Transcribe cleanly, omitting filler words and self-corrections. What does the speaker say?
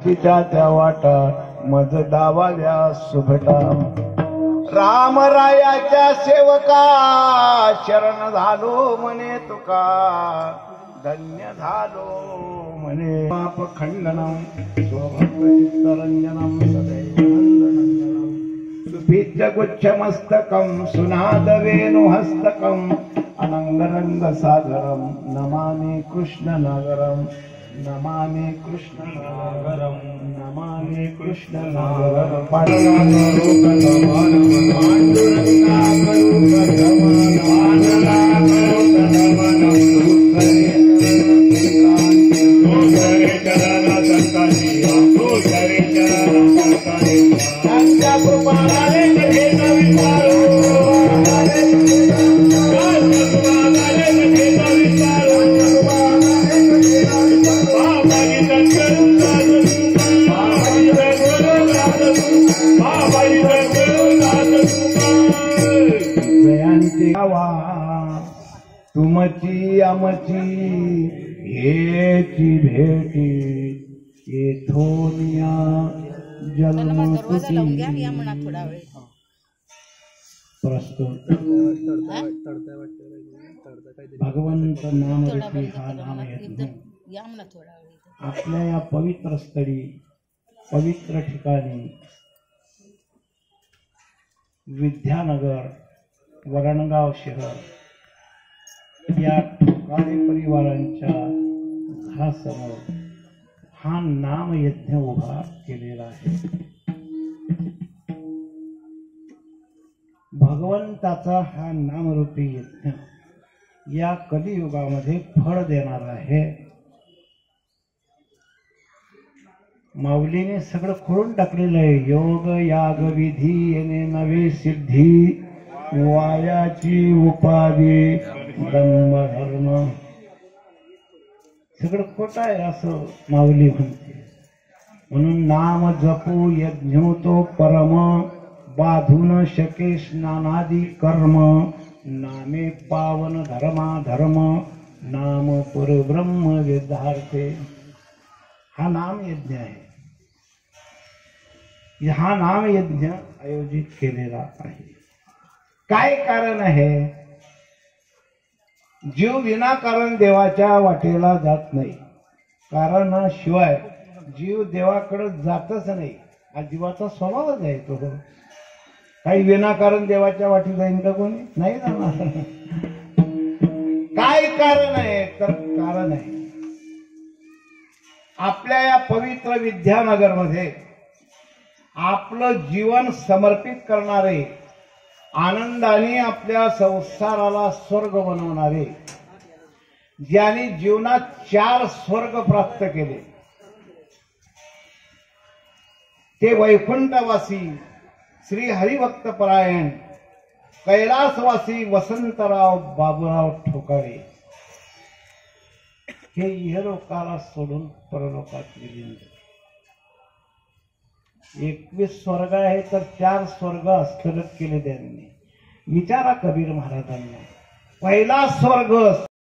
तिच्या त्या वाटा मज डावाल्या सुभटा रामरायाच्या सेवका शरण झालो म्हणे तुका धन्य झालो म्हणे पाप खंडनम स्वभक्तरंजनम सदैवनंदनंदनम सुभीज्य गुच्छमस्तकम सुनाद वेणुहस्तकम अनंगरंग सागरम नमामि कृष्ण नगरम नमामि कृष्ण नागरम नमामि कृष्ण नागरम तुमची आमची हेची भेटी येथोनिया जन्मकुटी प्रस्तुत भगवंत नाम रूपी हा नाम यज्ञ आपल्या या पवित्र स्थळी पवित्र ठिकाणी विद्यानगर वरणगाव शहर या ठोकाळे परिवारांच्या घरासमोर हा नाम यज्ञ उभा केलेला आहे. भगवंताचा हा नामरूपी यज्ञ या कलियुगामध्ये फळ देणार आहे. माऊलीने सगळं खोडून टाकलेलं आहे. योग याग विधी येणे नवे सिद्धी वायाची उपाधी ब्रह्म धर्म सगळं खोटं आहे असं माऊली म्हणते. म्हणून नाम जपू यज्ञो तो परम बाधून शके स्नानादी कर्म नामे पावन धर्मा धर्म नाम परब्रह्म वेदार्थे. हा नाम यज्ञ आहे. हा नाम यज्ञ आयोजित केलेला आहे. काय कारण आहे? जीव विनाकारण देवाच्या वाटेला जात नाही. कारणाशिवाय जीव देवाकडे जातच नाही. हा जीवाचा स्वभावच आहे तो. काही विनाकारण देवाच्या वाटी जाईन का कोणी? नाही जाणार. काय कारण आहे? तर कारण आहे आपल्या या पवित्र विद्यानगर मध्ये आपलं जीवन समर्पित करणारे, आनंदाने आपल्या संसाराला स्वर्ग बनवणारे, ज्यांनी जीवनात 4 स्वर्ग प्राप्त केले ते वैकुंठवासी श्री हरिभक्तपरायण कैलासवासी वसंतराव बाबूराव ठोकाळे हे इहलोकाला सोडून परलोकात गेले. 21 स्वर्ग आहे तर 4 स्वर्ग हस्तगत केले त्यांनी. विचारा कबीर महाराजांना. पहिला स्वर्ग